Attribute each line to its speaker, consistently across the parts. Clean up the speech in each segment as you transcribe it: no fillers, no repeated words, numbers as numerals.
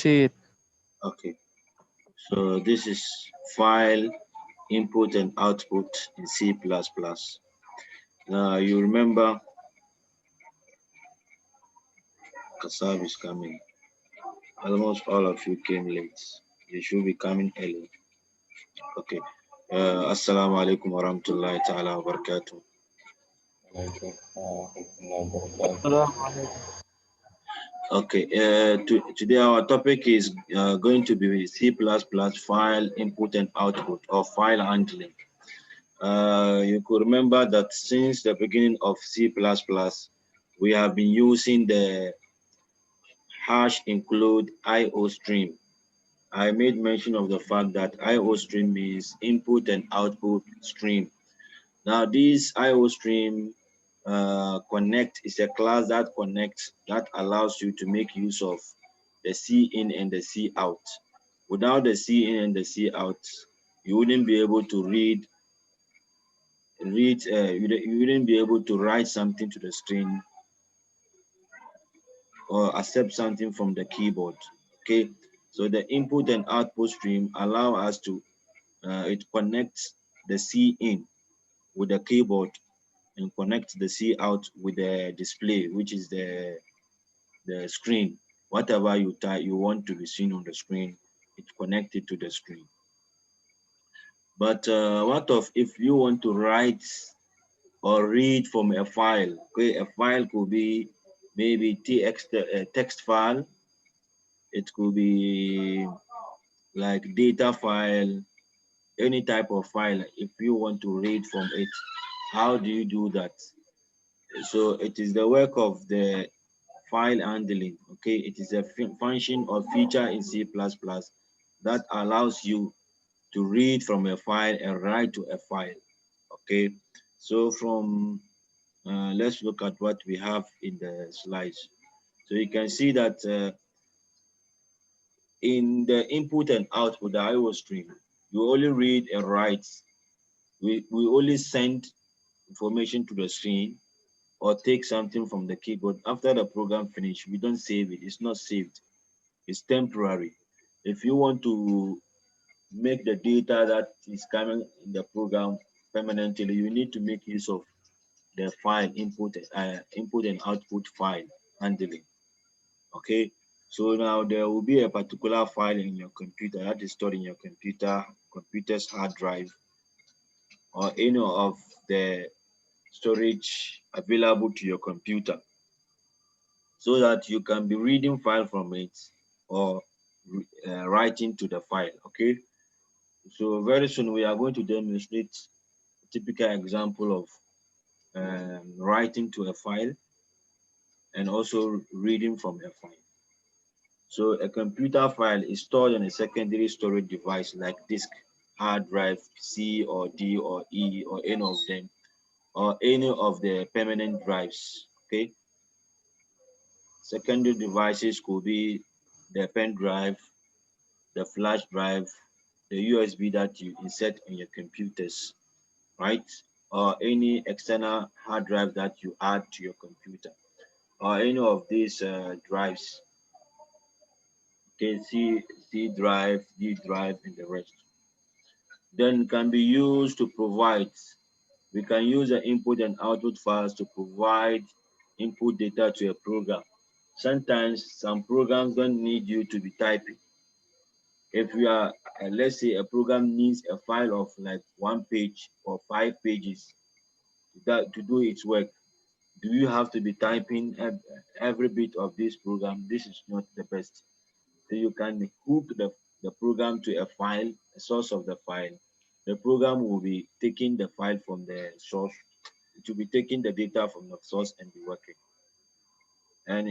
Speaker 1: see it.
Speaker 2: Okay. So this is file input and output in C++. Now you remember Kasab is coming. Almost all of you came late. You should be coming early. Okay. Assalamu alaikum wa rahmatullahi ta'ala wa barakatuh. Okay. Today our topic is going to be C++ file input and output, or file handling. You could remember that since the beginning of C++, we have been using the hash include IO stream. I made mention of the fact that IO stream means input and output stream. Now this IO stream connect is a class that connects, that allows you to make use of the C in and the C out. Without the C in and the C out, you wouldn't be able to you wouldn't be able to write something to the screen or accept something from the keyboard. Okay, so the input and output stream allow us to it connects the C in with the keyboard and connect the C out with the display, which is the screen. Whatever you type, you want to be seen on the screen, it's connected to the screen. But what of if you want to write or read from a file? Okay, a file could be maybe text file. It could be like data file, any type of file. If you want to read from it, how do you do that? So it is the work of the file handling. Okay, it is a function or feature in C++ that allows you to read from a file and write to a file. Okay, so from let's look at what we have in the slides. So you can see that in the input and output, the IO stream, you only read and write. We only send information to the screen or take something from the keyboard. After the program finish, we don't save it. It's not saved. It's temporary. If you want to make the data that is coming in the program permanently, you need to make use of the file input and output file handling. Okay, so now there will be a particular file in your computer that is stored in your computer's hard drive, or any of the storage available to your computer, so that you can be reading file from it or writing to the file. Okay, so very soon we are going to demonstrate a typical example of writing to a file and also reading from a file. So a computer file is stored on a secondary storage device like disk, hard drive, C or D or E or any of them, or any of the permanent drives. Okay, secondary devices could be the pen drive, the flash drive, the USB that you insert in your computers, right? Or any external hard drive that you add to your computer, or any of these drives. Okay, C drive, D drive, and the rest. Then can be used to provide. We can use the input and output files to provide input data to a program. Sometimes some programs don't need you to be typing. If you are, let's say a program needs a file of like 1 page or 5 pages to do its work, do you have to be typing every bit of this program? This is not the best. So you can hook the program to a file, a source of the file. The program will be taking the file from the source. It will be taking the data from the source and be working. And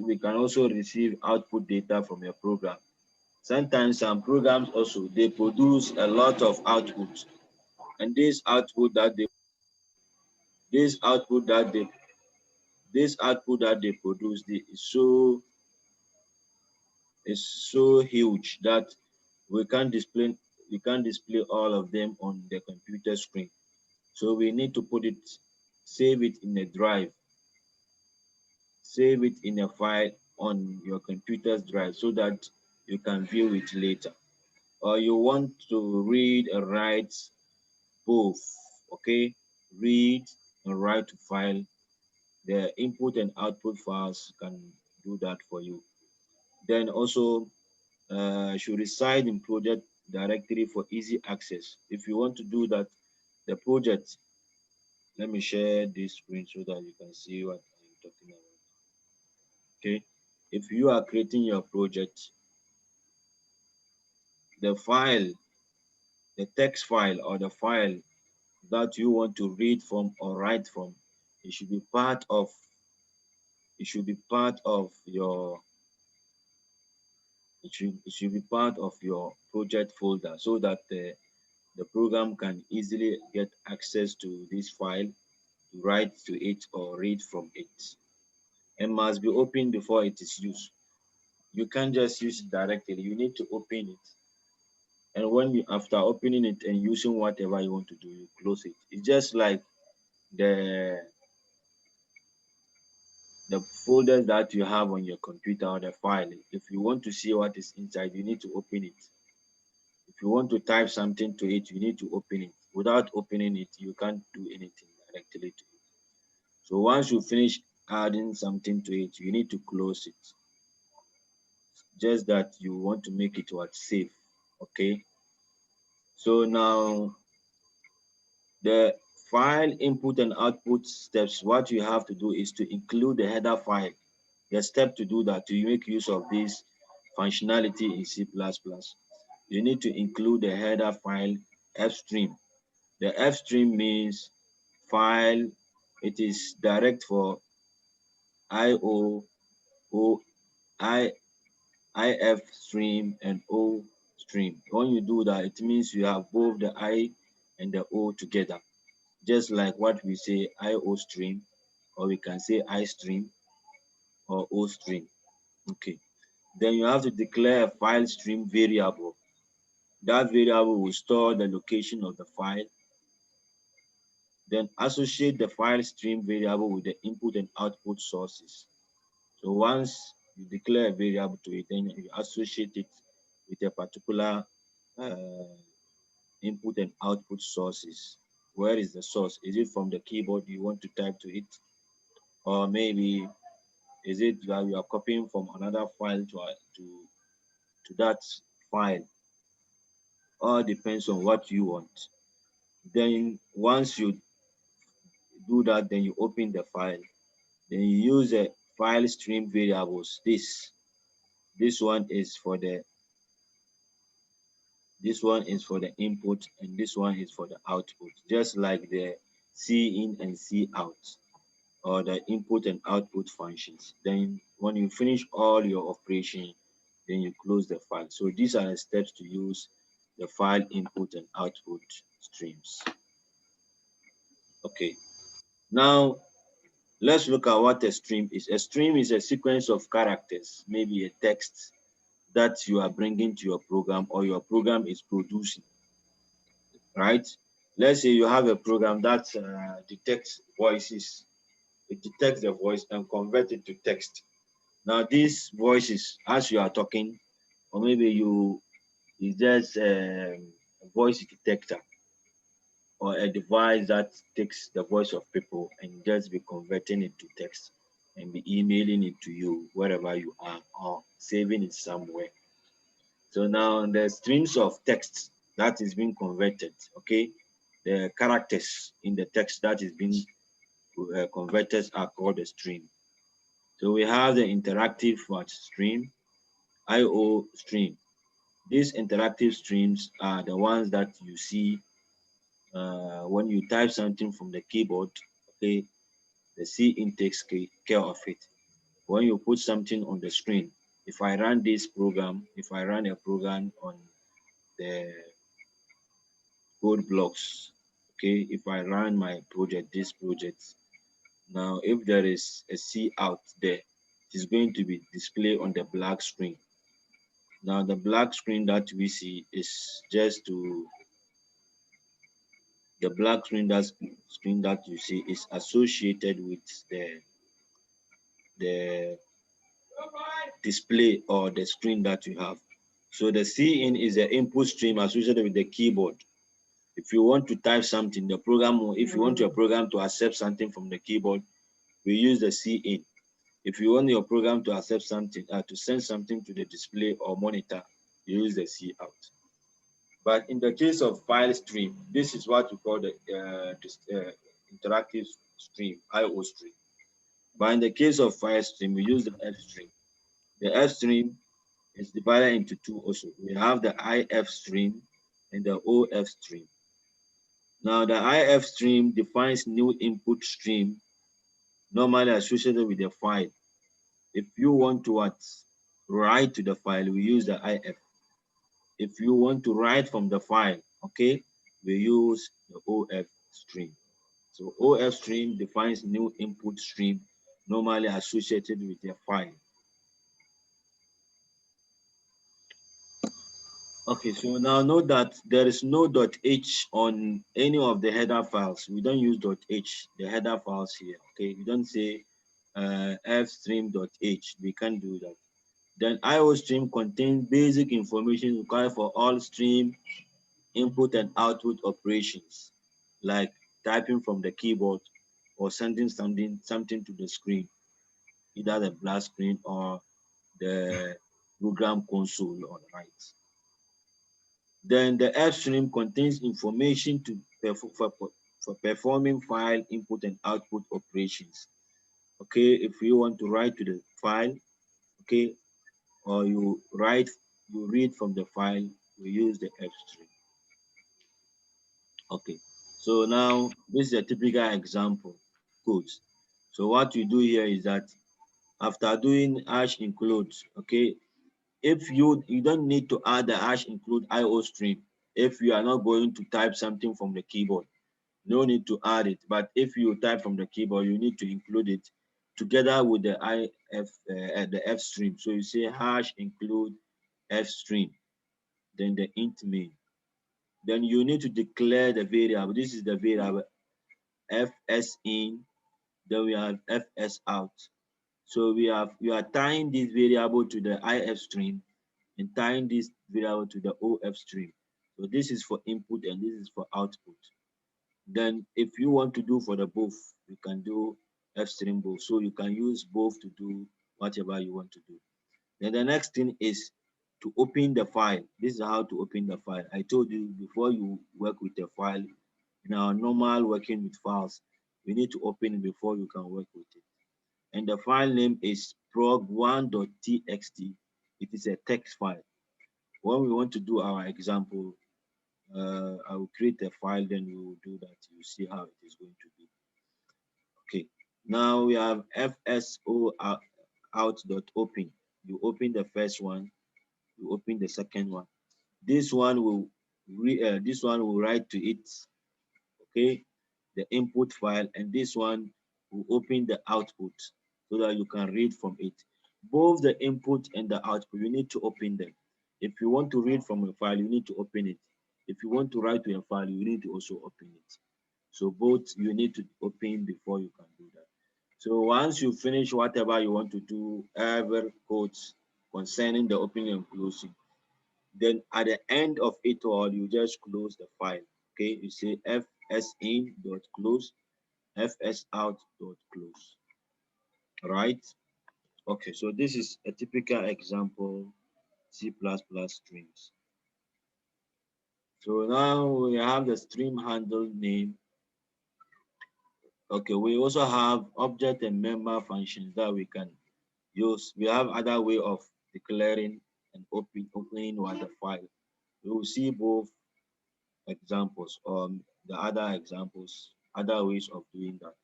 Speaker 2: we can also receive output data from your program. Sometimes some programs also, they produce a lot of output, and this output that they produce is so huge that we can't display all of them on the computer screen. So we need to save it in a drive, save it in a file on your computer's drive, so that you can view it later. Or you want to read and write both, okay? Read and write to file. The input and output files can do that for you. Then also should reside in project directory for easy access. If you want to do that, the project, let me share this screen so that you can see what I'm talking about. Okay, if you are creating your project, the file, the text file or the file that you want to read from or write from, it should be part of your it should be part of your project folder so that the program can easily get access to this file to write to it or read from it, and must be opened before it is used. You can't just use it directly, you need to open it. And when you, after opening it and using whatever you want to do, you close it. It's just like the the folders that you have on your computer or the file. If you want to see what is inside, you need to open it. If you want to type something to it, you need to open it. Without opening it, you can't do anything directly to it. So once you finish adding something to it, you need to close it. Just that you want to make it what safe. Okay. So now the file input and output steps, what you have to do is to include the header file. The step to do that, to make use of this functionality in C++, you need to include the header file fstream. The fstream means file, it is direct for IO, O, I, IF stream and O stream. When you do that, it means you have both the I and the O together. Just like what we say IO stream, or we can say I stream or O stream. Okay. Then you have to declare a file stream variable. That variable will store the location of the file. Then associate the file stream variable with the input and output sources. So once you declare a variable to it, then you associate it with a particular uh, input and output sources. Where is the source? Is it from the keyboard you want to type to it? Or maybe is it that you are copying from another file to that file? All depends on what you want. Then once you do that, then you open the file. Then you use the file stream variables. This one is for the input and this one is for the output, just like the C in and C out, or the input and output functions. Then when you finish all your operation, then you close the file. So these are the steps to use the file input and output streams. Okay, now let's look at what a stream is. A stream is a sequence of characters, maybe a text that you are bringing to your program or your program is producing, right? Let's say you have a program that detects voices. It detects the voice and converts it to text. Now these voices, as you are talking, or maybe you is just a voice detector or a device that takes the voice of people and just be converting it to text and be emailing it to you wherever you are or saving it somewhere. So now the streams of text that is being converted, okay, the characters in the text that is being converted are called a stream. So we have the interactive stream, IO stream. These interactive streams are the ones that you see when you type something from the keyboard, okay, the C-in takes care of it. When you put something on the screen, if I run this program, if I run a program on the code blocks, okay, if I run my project, this project, now if there is a C out there, it is going to be displayed on the black screen. Now the black screen that we see is just to the black screen that you see is associated with the display or the screen that you have. So the cin is the input stream associated with the keyboard. If you want to type something, the program, if you want your program to accept something from the keyboard, we use the cin. If you want your program to accept something, to send something to the display or monitor, you use the cout. But in the case of file stream, this is what we call the interactive stream, IO stream. But in the case of file stream, we use the F stream. The F stream is divided into two also. We have the IF stream and the OF stream. Now the IF stream defines new input stream normally associated with the file. If you want to write to the file, we use the IF. If you want to write from the file, okay, we use the OF stream. So OF stream defines new input stream normally associated with the file. Okay, so now note that there is no .h on any of the header files. We don't use .h, the header files here. Okay, we don't say fstream.h. We can't do that. Then IO stream contains basic information required for all stream input and output operations, like typing from the keyboard or sending something to the screen, either the black screen or the program console on the right. Then the F stream contains information for performing file input and output operations. Okay, if you want to write to the file, okay, or you read from the file, we use the F stream. Okay, so now this is a typical example codes. So what you do here is that after doing hash include, okay, if you don't need to add the hash include IO stream if you are not going to type something from the keyboard. No need to add it. But if you type from the keyboard, you need to include it together with the the F stream. So you say hash include F stream, then the int main. Then you need to declare the variable. This is the variable fs in. Then we have fs out. So we are tying this variable to the if stream and tying this variable to the OF stream. So this is for input and this is for output. Then if you want to do for the both, you can do F stream both. So you can use both to do whatever you want to do. Then the next thing is to open the file. This is how to open the file. I told you before you work with a file, in our normal working with files, you need to open it before you can work with it. And the file name is prog1.txt. It is a text file. When we want to do our example, I will create a file, then we will do that. You see how it is going to be. Okay. Now we have fso out.open. You open the first one. You open the second one. This one will write to it. Okay, the input file, and this one will open the output so that you can read from it. Both the input and the output, you need to open them. If you want to read from a file, you need to open it. If you want to write to a file, you need to also open it. So both you need to open before you can do that. So once you finish whatever you want to do, ever codes concerning the opening and closing, then at the end of it all, you just close the file. Okay, you say fsin.close, fsout.close. Right? Okay, so this is a typical example C++ streams. So now we have the stream handle name. Okay, we also have object and member functions that we can use. We have other way of declaring and opening the file. We will see both examples or the other examples, other ways of doing that.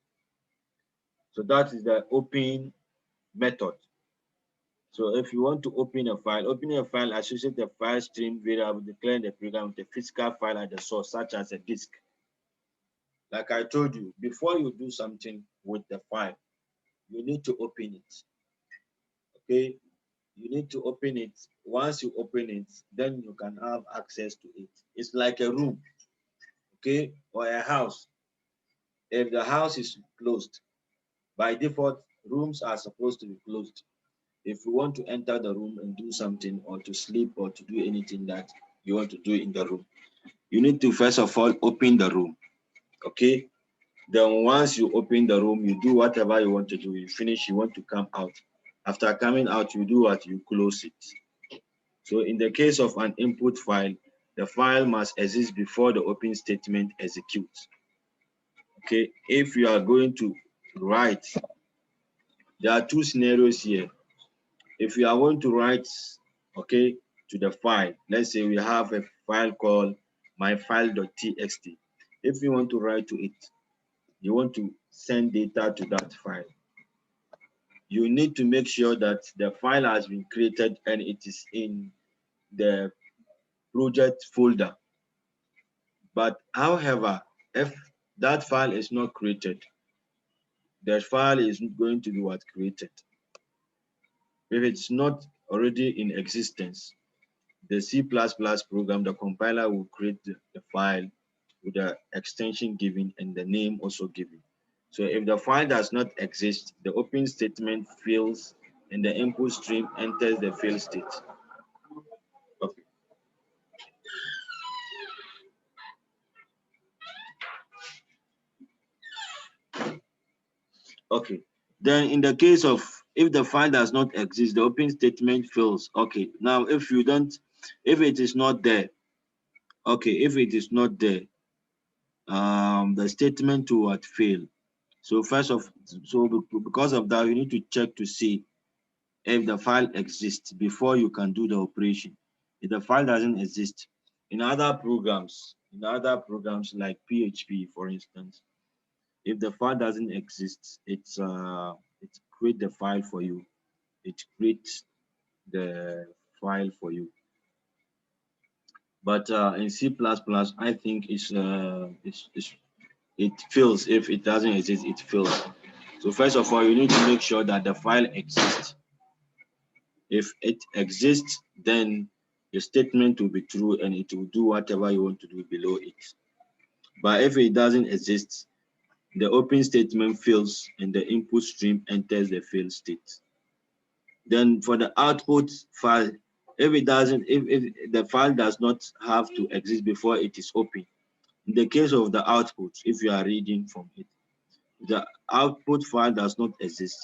Speaker 2: So that is the open method. So if you want to open a file, opening a file associate the file stream variable declaring the program with a physical file at the source, such as a disk. Like I told you, before you do something with the file, you need to open it. Okay, you need to open it. Once you open it, then you can have access to it. It's like a room, okay, or a house. If the house is closed, by default, rooms are supposed to be closed. if you want to enter the room and do something, or to sleep, or to do anything that you want to do in the room, you need to first of all open the room. Okay. Then once you open the room, you do whatever you want to do. You finish, you want to come out. After coming out, you do what? You close it. So in the case of an input file, the file must exist before the open statement executes. Okay, if you are going to write, there are two scenarios here. If you are going to write, okay, to the file, let's say we have a file called myfile.txt. If you want to write to it, you want to send data to that file, you need to make sure that the file has been created and it is in the project folder. But however, if that file is not created, the file is going to be what? Created. If it's not already in existence, the C++ program, the compiler will create the file with the extension given and the name also given. So if the file does not exist, the open statement fails and the input stream enters the fail state. Okay. Okay. Then in the case of if the file does not exist, the open statement fails. Okay. Now if it is not there, okay, if it is not there, the statement will fail. So because of that, you need to check to see if the file exists before you can do the operation. If the file doesn't exist, in other programs like PHP, for instance, if the file doesn't exist, it creates the file for you. It creates the file for you. But in C++, I think it fails. If it doesn't exist, it fails. So first of all, you need to make sure that the file exists. If it exists, then the statement will be true and it will do whatever you want to do below it. But if it doesn't exist, the open statement fails and the input stream enters the fail state. Then for the output file, if the file does not have to exist before it is open, in the case of the output, if you are reading from it, the output file does not exist,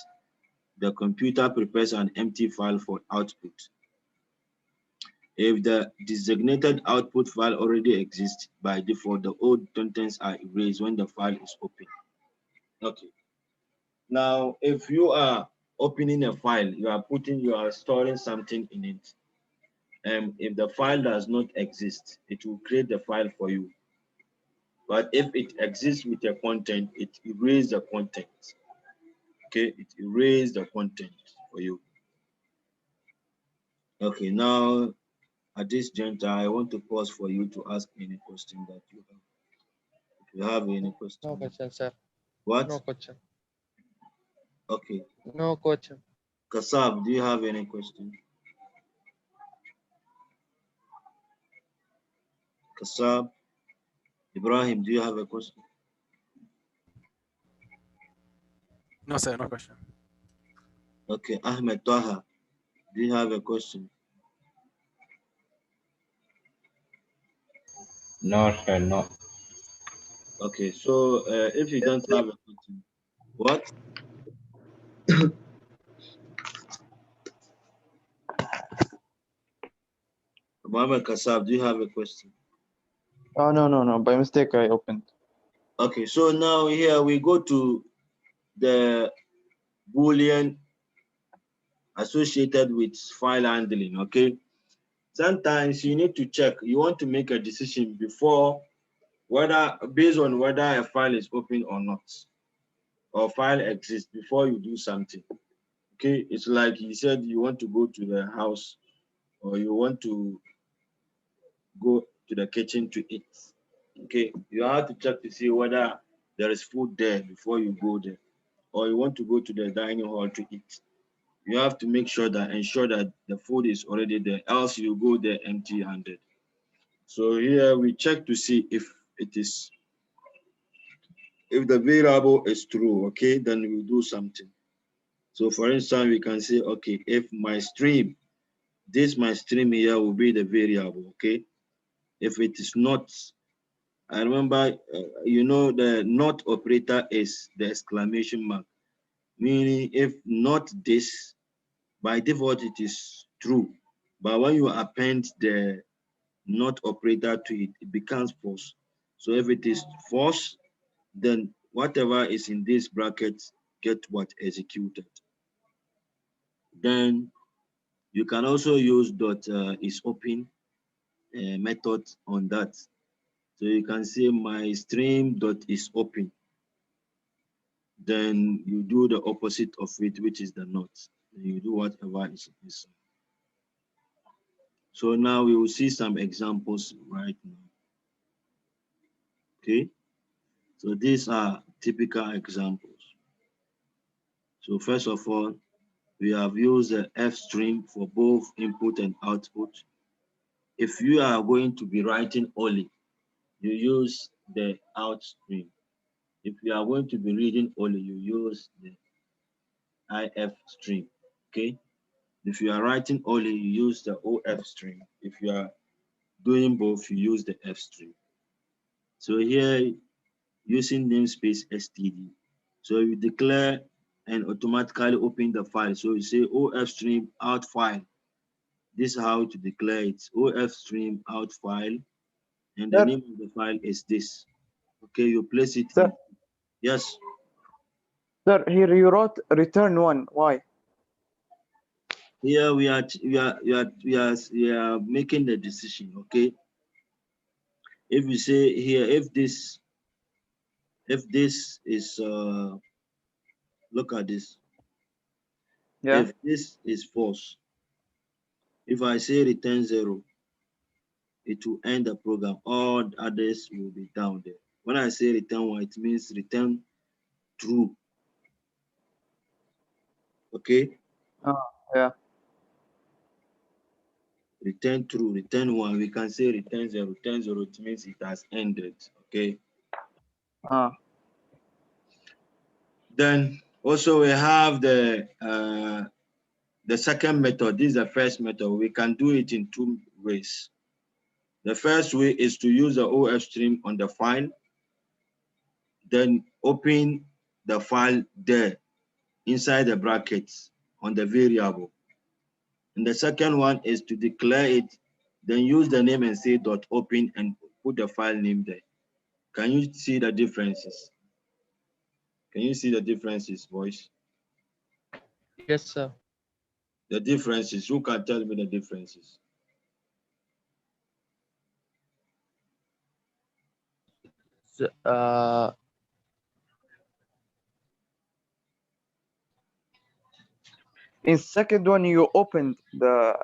Speaker 2: the computer prepares an empty file for output. If the designated output file already exists, by default, the old contents are erased when the file is open. Okay. Now, if you are opening a file, you are storing something in it. If the file does not exist, it will create the file for you. But if it exists with a content, it erases the content. Okay, it erases the content for you. Okay, now at this juncture, I want to pause for you to ask any question that you have. If you have any question.
Speaker 1: No question, sir.
Speaker 2: What?
Speaker 1: No question.
Speaker 2: Okay.
Speaker 1: No question.
Speaker 2: Kasab, do you have any question? Kasab, Ibrahim, do you have a question?
Speaker 3: No, sir, no question.
Speaker 2: Okay, Ahmed Taha, do you have a question?
Speaker 4: No, sir, no.
Speaker 2: Okay, so if you don't have a question, what? Muhammad Kasab, do you have a question?
Speaker 5: Oh, no. By mistake, I opened.
Speaker 2: Okay, so now here we go to the Boolean associated with file handling, okay? Sometimes you need to check, you want to make a decision before based on whether a file is open or not, or file exists before you do something. Okay, it's like you said you want to go to the house or you want to go to the kitchen to eat. Okay, you have to check to see whether there is food there before you go there, or you want to go to the dining hall to eat. You have to ensure that the food is already there, else you go there empty-handed. So here we check to see if the variable is true, okay, then we do something. So for instance, we can say, okay, if my stream, my stream here will be the variable, okay? If it is not, I remember, you know, the not operator is the exclamation mark, meaning if not this, by default it is true. But when you append the not operator to it, it becomes false. So if it is false, then whatever is in this bracket get what executed. Then you can also use dot is open method on that. So you can say my stream dot is open. Then you do the opposite of it, which is the not. You do whatever is. So now we will see some examples right now. Okay. So these are typical examples. So first of all, we have used the F stream for both input and output. If you are going to be writing only, you use the out stream. If you are going to be reading only, you use the IF stream, okay? If you are writing only, you use the OF stream. If you are doing both, you use the F stream. So here, using namespace std. So you declare and automatically open the file. So you say OF stream out file. This is how to declare it. OF stream out file, and the
Speaker 5: Sir.
Speaker 2: name of the file is this. Okay, you place it
Speaker 5: Sir.
Speaker 2: in. Yes.
Speaker 5: Sir, here you wrote return one. Why?
Speaker 2: Here we are making the decision. Okay. If we say here, if this is look at this.
Speaker 5: Yeah.
Speaker 2: If this is false, if I say return 0, it will end the program. All others will be down there. When I say return 1, it means return true. Okay.
Speaker 5: Yeah.
Speaker 2: Return true, return 1. We can say return 0. Return 0, it means it has ended. Okay. Then also we have the second method. This is the first method. We can do it in 2 ways. The first way is to use the OF stream on the file, then open the file there inside the brackets on the variable. And the second one is to declare it, then use the name and say dot open and put the file name there. Can you see the differences? Can you see the differences, boys?
Speaker 1: Yes, sir.
Speaker 2: The differences, who can tell me the differences?
Speaker 1: So,
Speaker 5: In second one, you opened the,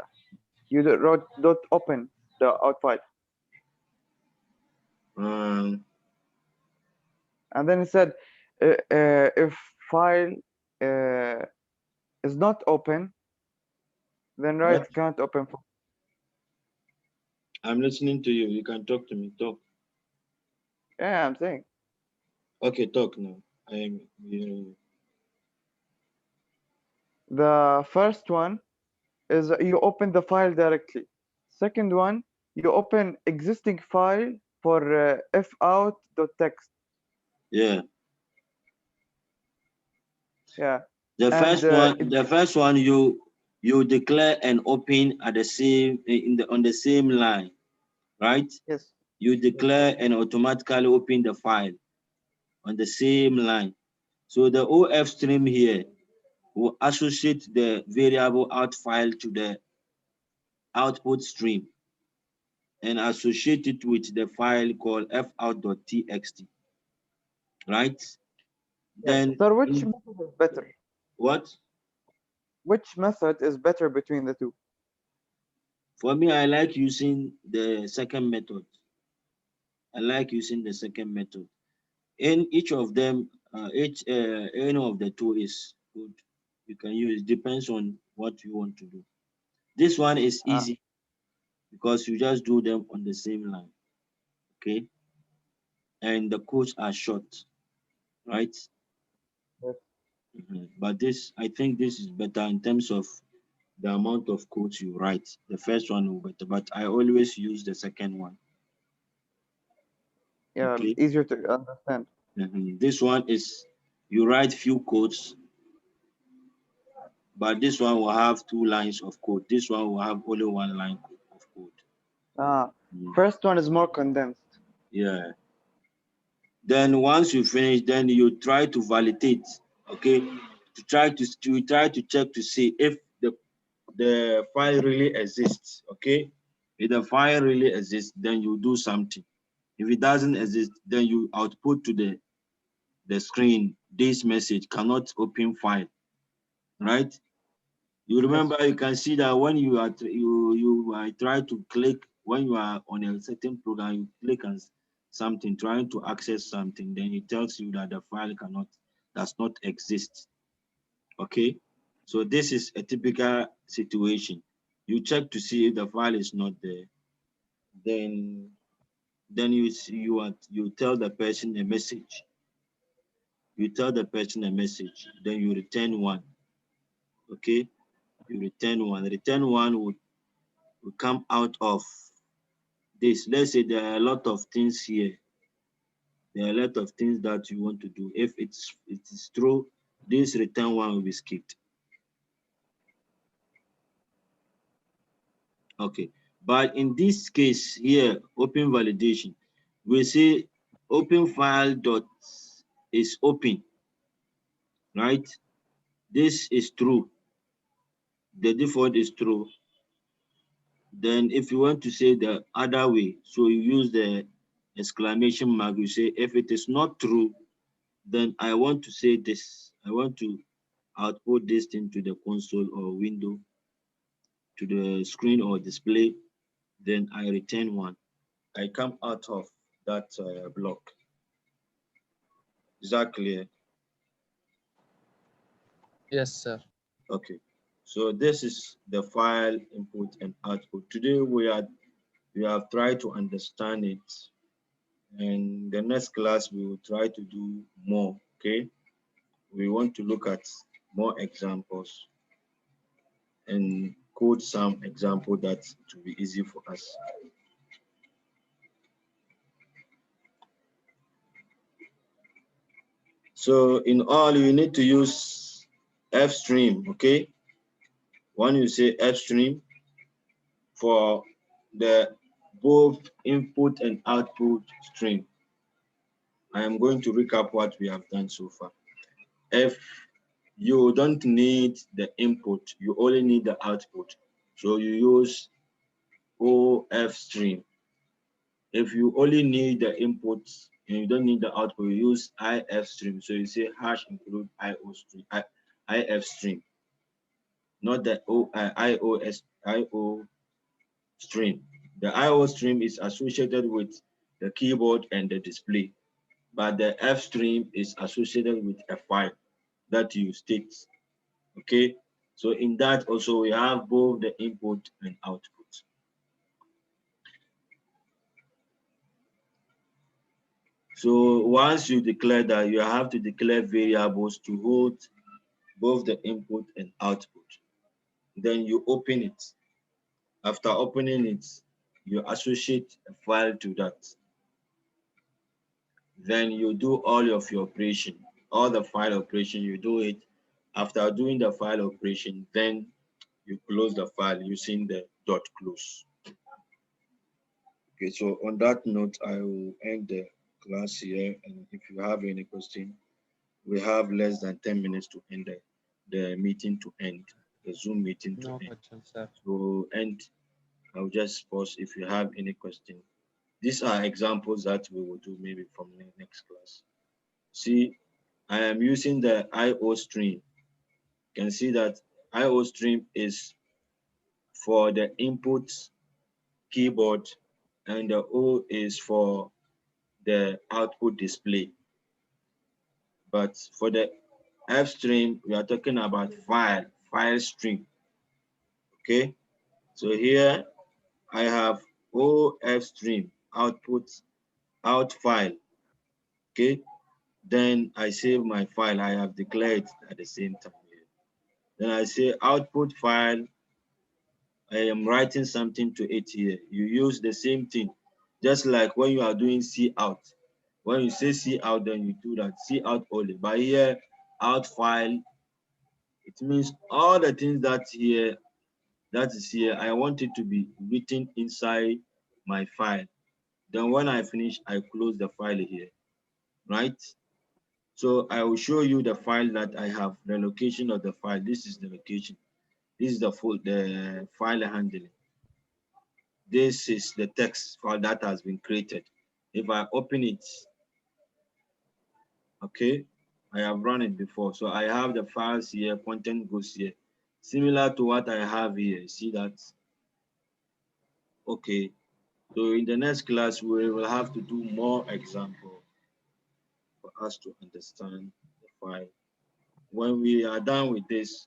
Speaker 5: you wrote dot open the out file. And then it said, if file is not open, then write
Speaker 2: What?
Speaker 5: can't open.
Speaker 2: I'm listening to you. You can talk to me. Talk.
Speaker 5: Yeah, I'm saying.
Speaker 2: Okay, talk now. I am hearing you.
Speaker 5: The first one is you open the file directly. Second one, you open existing file for fout.txt.
Speaker 2: Yeah.
Speaker 5: Yeah.
Speaker 2: The
Speaker 5: And,
Speaker 2: first one, you declare and open at the same on the same line, right?
Speaker 5: Yes.
Speaker 2: You declare and automatically open the file on the same line. So the OF stream here will associate the variable out file to the output stream and associate it with the file called fout.txt, right?
Speaker 5: Yeah.
Speaker 2: Then
Speaker 5: So which method is better?
Speaker 2: what?
Speaker 5: Which method is better between the two?
Speaker 2: For me, I like using the second method. I like using the second method. In each of them, any of the two is good. You can use. Depends on what you want to do. This one is easy because you just do them on the same line. Okay. And the codes are short, right?
Speaker 5: Yes.
Speaker 2: But this, I think this is better in terms of the amount of codes you write. The first one will better, but I always use the second one.
Speaker 5: Yeah,
Speaker 2: Okay.
Speaker 5: easier to understand.
Speaker 2: This one is you write few codes, but this one will have 2 lines of code. This one will have only 1 line of code.
Speaker 5: First one is more condensed.
Speaker 2: Yeah. Then once you finish, then you try to validate. Okay. You try to check to see if the file really exists. Okay. If the file really exists, then you do something. If it doesn't exist, then you output to the screen this message cannot open file, right? You remember, you can see that when you are try to click when you are on a certain program, you click on something trying to access something, then it tells you that the file does not exist. Okay, so this is a typical situation. You check to see if the file is not there, then you tell the person a message. You tell the person a message, then you return one. Okay, you return one. Return one would come out of this. Let's say there are a lot of things here. There are a lot of things that you want to do. If it is true, this return one will be skipped. Okay, but in this case here, open validation, we say open file dot is open, right? This is true. The default is true. Then if you want to say the other way, so you use the exclamation mark, you say if it is not true, then I want to say this. I want to output this thing to the console or window, to the screen or display. Then I return one. I come out of that block. Is that clear?
Speaker 1: Yes, sir.
Speaker 2: Okay. So this is the file input and output. Today we have tried to understand it. And the next class we will try to do more. Okay. We want to look at more examples and code some example that to be easy for us. So in all, you need to use F-stream, okay? When you say F-stream for the both input and output stream. I am going to recap what we have done so far. If you don't need the input, you only need the output. So you use OF stream. If you only need the input and you don't need the output, you use IF stream. So you say hash include IO stream, IF stream, not the IO stream. The IO stream is associated with the keyboard and the display, but the F stream is associated with a file that you state. Okay, so in that also we have both the input and output. So once you declare that, you have to declare variables to hold both the input and output. Then you open it. After opening it, you associate a file to that. Then you do all of your operation, all the file operation, you do it. After doing the file operation, then you close the file using the dot close. Okay, so on that note, I will end the class here. And if you have any question, we have less than 10 minutes to end the meeting to end, the Zoom meeting to
Speaker 1: No
Speaker 2: end.
Speaker 1: question, sir.
Speaker 2: So, and I'll just pause if you have any question. These are examples that we will do maybe from the next class. See, I am using the IO stream. You can see that IO stream is for the input keyboard and the O is for the output display. But for the F stream, we are talking about file stream. Okay, so here I have OF stream, output, out file. Okay, Then I save my file. I have declared at the same time here. Then I say output file. I am writing something to it here. You use the same thing, just like when you are doing C out. When you say C out, then you do that C out only. But here, out file, it means all the things that is here, I want it to be written inside my file. Then when I finish, I close the file here, right? So I will show you the file that I have, the location of the file. This is the location. This is the file handling. This is the text file that has been created. If I open it, okay, I have run it before. So I have the files here, content goes here. Similar to what I have here, see that? Okay, so in the next class, we will have to do more example for us to understand the file. When we are done with this,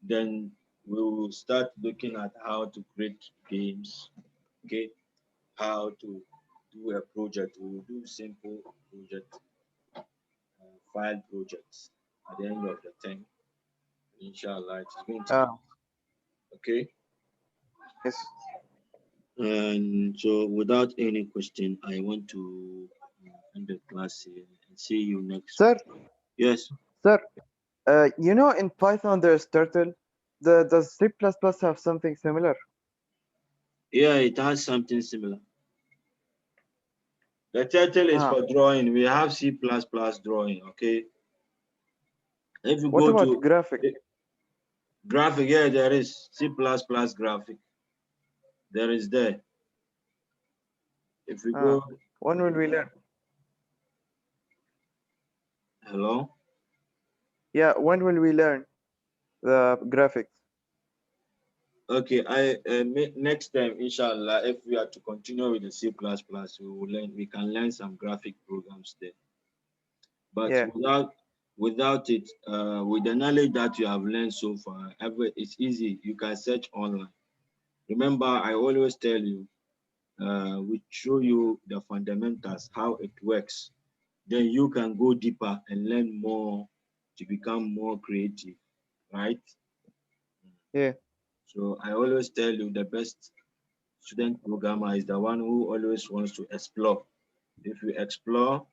Speaker 2: then we will start looking at how to create games, okay? How to do a project. We will do simple project, file projects at the end of the term. Inshallah, it's going to be okay.
Speaker 5: Yes.
Speaker 2: And so without any question, I want to end the class here and see you next
Speaker 5: Sir,
Speaker 2: week. Yes.
Speaker 5: sir, you know in Python there's turtle. Does C++ have something similar?
Speaker 2: Yeah, it has something similar. The turtle is for drawing. We have C++ drawing, okay? If you
Speaker 5: What
Speaker 2: go
Speaker 5: about
Speaker 2: to
Speaker 5: graphic?
Speaker 2: graphic, yeah, there is C++ graphic. There is there. If we go,
Speaker 5: When will we learn?
Speaker 2: hello?
Speaker 5: Yeah, when will we learn the graphics?
Speaker 2: Okay, next time, inshallah, if we are to continue with the C++, we can learn some graphic programs there. But
Speaker 5: Yeah.
Speaker 2: without it, with the knowledge that you have learned so far, it's easy. You can search online. Remember, I always tell you, we show you the fundamentals, how it works. Then you can go deeper and learn more to become more creative, right?
Speaker 5: Yeah.
Speaker 2: So I always tell you the best student programmer is the one who always wants to explore. If you explore,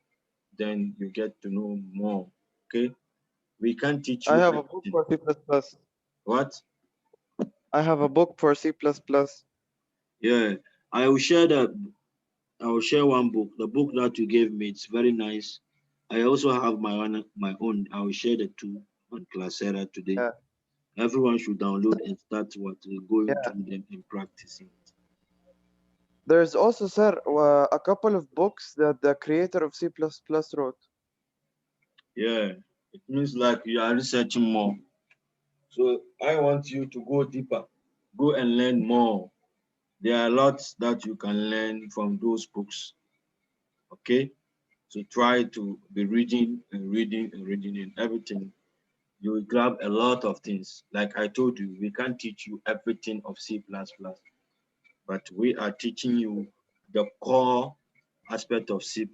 Speaker 2: then you get to know more, okay? We can't teach you
Speaker 5: I have a book
Speaker 2: everything.
Speaker 5: for C++.
Speaker 2: What?
Speaker 5: I have a book for C++.
Speaker 2: Yeah, I will share one book. The book that you gave me, it's very nice. I also have my own. I will share the two on Classera today.
Speaker 5: Yeah.
Speaker 2: Everyone should download and start going
Speaker 5: Yeah.
Speaker 2: through them and practicing.
Speaker 5: There's also, sir, a couple of books that the creator of C++ wrote.
Speaker 2: Yeah, it means like you are researching more. So I want you to go deeper, go and learn more. There are lots that you can learn from those books. Okay, so try to be reading and reading and reading and everything. You will grab a lot of things. Like I told you, we can't teach you everything of C++, but we are teaching you the core aspect of C++,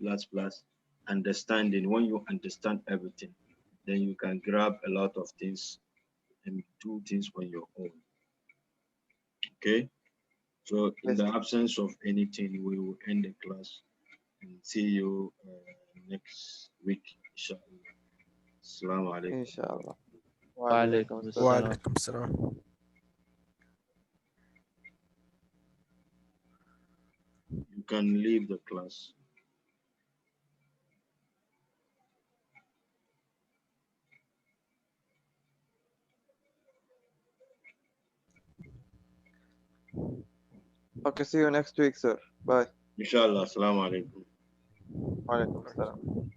Speaker 2: understanding. When you understand everything, then you can grab a lot of things and do things on your own. Okay? So in the absence of anything, we will end the class and see you next week, inshallah. Assalamu alaikum.
Speaker 5: Inshallah.
Speaker 1: Walaikum
Speaker 5: Walaikum
Speaker 1: assalam.
Speaker 3: Walaikum salam.
Speaker 2: You can leave the class.
Speaker 5: Okay, see you next week, sir. Bye.
Speaker 2: Inshallah. Assalamu alaikum.
Speaker 5: Walaikum assalam.